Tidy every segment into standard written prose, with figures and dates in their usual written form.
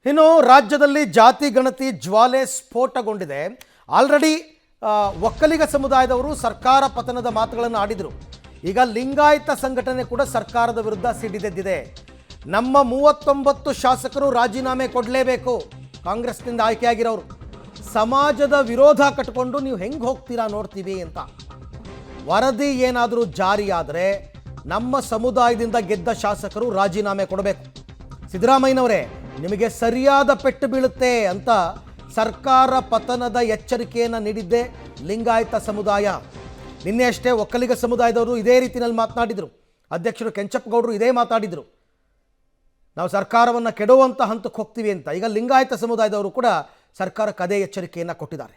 ಇನ್ನು ರಾಜ್ಯದಲ್ಲಿ ಜಾತಿ ಗಣತಿ ಜ್ವಾಲೆ ಸ್ಫೋಟಗೊಂಡಿದೆ. ಆಲ್ರೆಡಿ ಒಕ್ಕಲಿಗ ಸಮುದಾಯದವರು ಸರ್ಕಾರ ಪತನದ ಮಾತುಗಳನ್ನು ಆಡಿದರು. ಈಗ ಲಿಂಗಾಯತ ಸಂಘಟನೆ ಕೂಡ ಸರ್ಕಾರದ ವಿರುದ್ಧ ಸಿಡಿದೆದ್ದಿದೆ. ನಮ್ಮ 39 ಶಾಸಕರು ರಾಜೀನಾಮೆ ಕೊಡಲೇಬೇಕು, ಕಾಂಗ್ರೆಸ್ನಿಂದ ಆಯ್ಕೆಯಾಗಿರೋರು. ಸಮಾಜದ ವಿರೋಧ ಕಟ್ಟಿಕೊಂಡು ನೀವು ಹೆಂಗೆ ಹೋಗ್ತೀರಾ ನೋಡ್ತೀವಿ ಅಂತ. ವರದಿ ಏನಾದರೂ ಜಾರಿಯಾದರೆ ನಮ್ಮ ಸಮುದಾಯದಿಂದ ಗೆದ್ದ ಶಾಸಕರು ರಾಜೀನಾಮೆ ಕೊಡಬೇಕು. ಸಿದ್ದರಾಮಯ್ಯನವರೇ, ನಿಮಗೆ ಸರಿಯಾದ ಪೆಟ್ಟು ಬೀಳುತ್ತೆ ಅಂತ ಸರ್ಕಾರ ಪತನದ ಎಚ್ಚರಿಕೆಯನ್ನು ನೀಡಿದ್ದೆ ಲಿಂಗಾಯತ ಸಮುದಾಯ. ನಿನ್ನೆ ಅಷ್ಟೇ ಒಕ್ಕಲಿಗ ಸಮುದಾಯದವರು ಇದೇ ರೀತಿಯಲ್ಲಿ ಮಾತನಾಡಿದರು. ಅಧ್ಯಕ್ಷರು ಕೆಂಚಪ್ಪಗೌಡರು ಇದೇ ಮಾತಾಡಿದರು, ನಾವು ಸರ್ಕಾರವನ್ನು ಕೆಡುವಂಥ ಹಂತಕ್ಕೆ ಹೋಗ್ತೀವಿ ಅಂತ. ಈಗ ಲಿಂಗಾಯತ ಸಮುದಾಯದವರು ಕೂಡ ಸರ್ಕಾರಕ್ಕೆ ಅದೇ ಎಚ್ಚರಿಕೆಯನ್ನು ಕೊಟ್ಟಿದ್ದಾರೆ.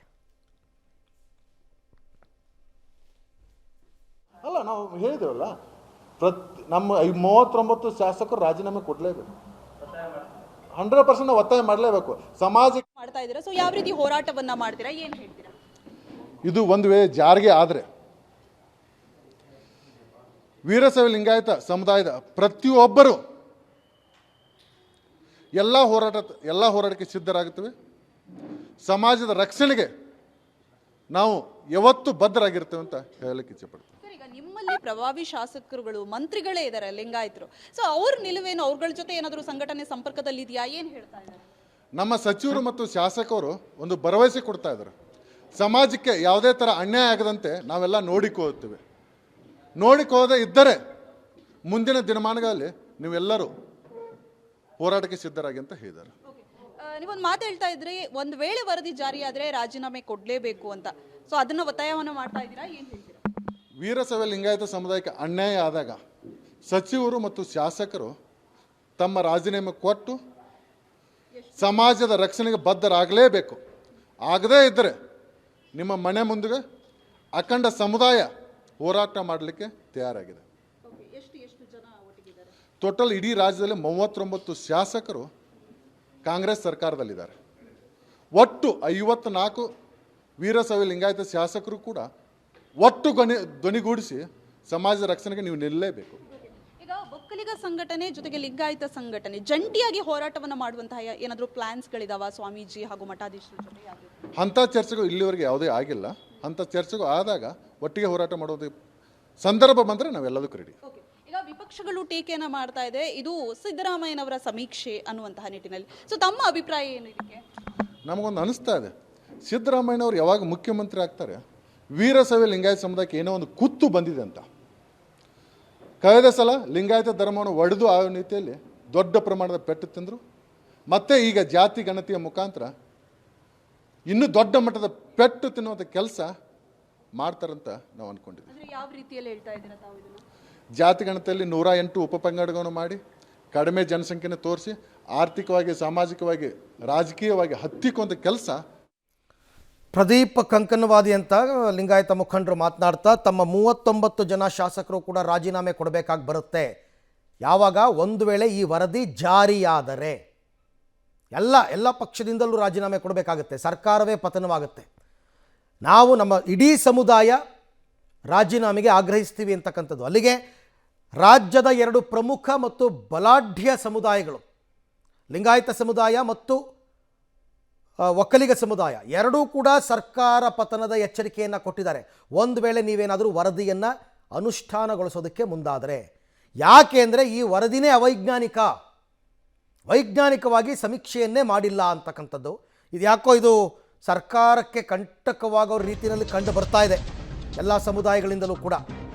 ಅಲ್ಲ, ನಾವು ಹೇಳಿದೇವಲ್ಲ, ನಮ್ಮ 39 ಶಾಸಕರು ರಾಜೀನಾಮೆ ಕೊಡಲೇಬೇಕು. 100% ನಾವು ಒತ್ತಾಯ ಮಾಡಲೇಬೇಕು. ಸಮಾಜಕ್ಕೆ ಮಾಡ್ತಾ ಇದ್ದೀರಾ, ಸೊ ಯಾವ ರೀತಿ ಹೋರಾಟವನ್ನ ಮಾಡ್ತೀರಾ, ಏನು ಹೇಳ್ತೀರಾ? ಇದು ಒಂದು ವೇಳೆ ಜಾರಿಗೆ ಆದರೆ ವೀರಶೈವ ಲಿಂಗಾಯತ ಸಮುದಾಯದ ಪ್ರತಿಯೊಬ್ಬರು ಎಲ್ಲ ಹೋರಾಟಕ್ಕೆ ಸಿದ್ಧರಾಗುತ್ತೇವೆ. ಸಮಾಜದ ರಕ್ಷಣೆಗೆ ನಾವು ಯಾವತ್ತೂ ಬದ್ಧರಾಗಿರ್ತೇವೆ ಅಂತ ಹೇಳಲಿಕ್ಕೆ ಇಚ್ಛೆಪಡ್ತೀವಿ. ಈಗ ನಿಮ್ಮಲ್ಲಿ ಪ್ರಭಾವಿ ಶಾಸಕರುಗಳು, ಮಂತ್ರಿಗಳೇ ಇದ್ದಾರೆ ಲಿಂಗಾಯತರು, ಸೊ ಅವ್ರ ನಿಲುವೇನು, ಅವ್ರಗಳ ಜೊತೆ ಏನಾದರೂ ಸಂಘಟನೆ ಸಂಪರ್ಕದಲ್ಲಿ ಇದೆಯಾ, ಏನು ಹೇಳ್ತಾ ಇದ್ದಾರೆ? ನಮ್ಮ ಸಚಿವರು ಮತ್ತು ಶಾಸಕರು ಒಂದು ಭರವಸೆ ಕೊಡ್ತಾ ಇದ್ದಾರೆ. ಸಮಾಜಕ್ಕೆ ಯಾವುದೇ ಥರ ಅನ್ಯಾಯ ಆಗದಂತೆ ನಾವೆಲ್ಲ ನೋಡಿಕೊಳ್ಳುತ್ತೇವೆ. ನೋಡಿಕೊಳ್ಳದೆ ಇದ್ದರೆ ಮುಂದಿನ ದಿನಮಾನಗಳಲ್ಲಿ ನೀವೆಲ್ಲರೂ ಹೋರಾಟಕ್ಕೆ ಸಿದ್ಧರಾಗಿ ಅಂತ ಹೇಳಿದ್ದಾರೆ. ನೀವೊಂದು ಮಾತು ಹೇಳ್ತಾ ಇದ್ರಿ, ಒಂದು ವೇಳೆ ವರದಿ ಜಾರಿ ಆದರೆ ರಾಜೀನಾಮೆ ಕೊಡಲೇಬೇಕು ಅಂತ, ಸೊ ಅದನ್ನ ಒತ್ತಾಯವನ್ನು ಮಾಡ್ತಾ ಇದ್ದೀರಾ, ಏನು ಹೇಳ್ತೀರಾ? ವೀರಶೈವ ಲಿಂಗಾಯತ ಸಮುದಾಯಕ್ಕೆ ಅನ್ಯಾಯ ಆದಾಗ ಸಚಿವರು ಮತ್ತು ಶಾಸಕರು ತಮ್ಮ ರಾಜೀನಾಮೆ ಕೊಟ್ಟು ಸಮಾಜದ ರಕ್ಷಣೆಗೆ ಬದ್ಧರಾಗಲೇಬೇಕು. ಆಗದೇ ಇದ್ದರೆ ನಿಮ್ಮ ಮನೆ ಮುಂದೆ ಅಖಂಡ ಸಮುದಾಯ ಹೋರಾಟ ಮಾಡಲಿಕ್ಕೆ ತಯಾರಾಗಿದೆ. ಟೋಟಲ್ ಇಡೀ ರಾಜ್ಯದಲ್ಲಿ 39 ಶಾಸಕರು ಕಾಂಗ್ರೆಸ್ ಸರ್ಕಾರದಲ್ಲಿದ್ದಾರೆ. ಒಟ್ಟು 54 ವೀರಶೈವ ಲಿಂಗಾಯತ ಶಾಸಕರು ಕೂಡ ಒಟ್ಟು ಧ್ವನಿಗೂಡಿಸಿ ಸಮಾಜದ ರಕ್ಷಣೆಗೆ ನೀವು ನಿಲ್ಲಲೇಬೇಕು. ಈಗ ಒಕ್ಕಲಿಗ ಸಂಘಟನೆ ಜೊತೆಗೆ ಲಿಂಗಾಯತ ಸಂಘಟನೆ ಜಂಟಿಯಾಗಿ ಹೋರಾಟವನ್ನು ಮಾಡುವಂತಹ ಏನಾದರೂ ಪ್ಲಾನ್ಸ್ಗಳಿದಾವ ಸ್ವಾಮೀಜಿ ಹಾಗೂ ಮಠಾಧೀಶರ ಜೊತೆ? ಅಂಥ ಚರ್ಚೆಗಳು ಇಲ್ಲಿವರೆಗೆ ಯಾವುದೇ ಆಗಿಲ್ಲ. ಅಂಥ ಚರ್ಚೆಗಳು ಆದಾಗ ಒಟ್ಟಿಗೆ ಹೋರಾಟ ಮಾಡೋದು ಸಂದರ್ಭ ಬಂದರೆ ನಾವೆಲ್ಲದಕ್ಕೂ ರೆಡಿ. ಈಗ ವಿಪಕ್ಷಗಳು ಟೀಕೆಯನ್ನು ಮಾಡ್ತಾ ಇದೆ, ಇದು ಸಿದ್ದರಾಮಯ್ಯನವರ ಸಮೀಕ್ಷೆ ಅನ್ನುವಂತಹ ನಿಟ್ಟಿನಲ್ಲಿ, ಸೊ ತಮ್ಮ ಅಭಿಪ್ರಾಯ ಏನು ಇದಕ್ಕೆ? ನಮಗೊಂದು ಅನಿಸ್ತಾ ಇದೆ, ಸಿದ್ದರಾಮಯ್ಯನವರು ಯಾವಾಗ ಮುಖ್ಯಮಂತ್ರಿ ಆಗ್ತಾರೆ ವೀರಶೈವ ಲಿಂಗಾಯತ ಸಮುದಾಯಕ್ಕೆ ಏನೋ ಒಂದು ಕುತ್ತು ಬಂದಿದೆ ಅಂತ. ಕಳೆದ ಸಲ ಲಿಂಗಾಯತ ಧರ್ಮವನ್ನು ಒಡೆದು ಆ ರೀತಿಯಲ್ಲಿ ದೊಡ್ಡ ಪ್ರಮಾಣದ ಪೆಟ್ಟು ತಿಂದರು. ಮತ್ತೆ ಈಗ ಜಾತಿ ಗಣತಿಯ ಮುಖಾಂತರ ಇನ್ನೂ ದೊಡ್ಡ ಮಟ್ಟದ ಪೆಟ್ಟು ತಿನ್ನುವಂಥ ಕೆಲಸ ಮಾಡ್ತಾರಂತ ನಾವು ಅಂದ್ಕೊಂಡಿದ್ದೀವಿ. ಯಾವ ರೀತಿಯಲ್ಲಿ ಹೇಳ್ತಾ ಇದ್ದೀರಾ ತಾವು ಇದನ್ನು? ಜಾತಿ ಗಣತಿಯಲ್ಲಿ 108 ಉಪಪಂಗಡಗಳನ್ನು ಮಾಡಿ ಕಡಿಮೆ ಜನಸಂಖ್ಯೆಯನ್ನು ತೋರಿಸಿ ಆರ್ಥಿಕವಾಗಿ, ಸಾಮಾಜಿಕವಾಗಿ, ರಾಜಕೀಯವಾಗಿ ಹತ್ತಿಕ್ಕುವಂಥ ಕೆಲಸ. ಪ್ರದೀಪ್ ಕಂಕನವಾದಿ ಅಂತ ಲಿಂಗಾಯತ ಮುಖಂಡರು ಮಾತನಾಡ್ತಾ, ತಮ್ಮ 39 ಜನ ಶಾಸಕರು ಕೂಡ ರಾಜೀನಾಮೆ ಕೊಡಬೇಕಾಗಿ ಬರುತ್ತೆ. ಯಾವಾಗ? ಒಂದು ವೇಳೆ ಈ ವರದಿ ಜಾರಿಯಾದರೆ ಎಲ್ಲ ಪಕ್ಷದಿಂದಲೂ ರಾಜೀನಾಮೆ ಕೊಡಬೇಕಾಗುತ್ತೆ, ಸರ್ಕಾರವೇ ಪತನವಾಗುತ್ತೆ. ನಾವು ನಮ್ಮ ಇಡೀ ಸಮುದಾಯ ರಾಜೀನಾಮೆಗೆ ಆಗ್ರಹಿಸ್ತೀವಿ ಅಂತಕ್ಕಂಥದ್ದು. ಅಲ್ಲಿಗೆ ರಾಜ್ಯದ 2 ಪ್ರಮುಖ ಮತ್ತು ಬಲಾಢ್ಯ ಸಮುದಾಯಗಳು, ಲಿಂಗಾಯತ ಸಮುದಾಯ ಮತ್ತು ಒಕ್ಕಲಿಗ ಸಮುದಾಯ, ಎರಡೂ ಕೂಡ ಸರ್ಕಾರ ಪತನದ ಎಚ್ಚರಿಕೆಯನ್ನು ಕೊಟ್ಟಿದ್ದಾರೆ. ಒಂದು ವೇಳೆ ನೀವೇನಾದರೂ ವರದಿಯನ್ನು ಅನುಷ್ಠಾನಗೊಳಿಸೋದಕ್ಕೆ ಮುಂದಾದರೆ. ಯಾಕೆ ಅಂದರೆ ಈ ವರದಿನೇ ವೈಜ್ಞಾನಿಕವಾಗಿ ಸಮೀಕ್ಷೆಯನ್ನೇ ಮಾಡಿಲ್ಲ ಅಂತಕ್ಕಂಥದ್ದು. ಇದು ಯಾಕೋ ಇದು ಸರ್ಕಾರಕ್ಕೆ ಕಂಟಕವಾಗೋ ರೀತಿಯಲ್ಲಿ ಕಂಡು ಬರ್ತಾ ಇದೆ ಎಲ್ಲ ಸಮುದಾಯಗಳಿಂದಲೂ ಕೂಡ.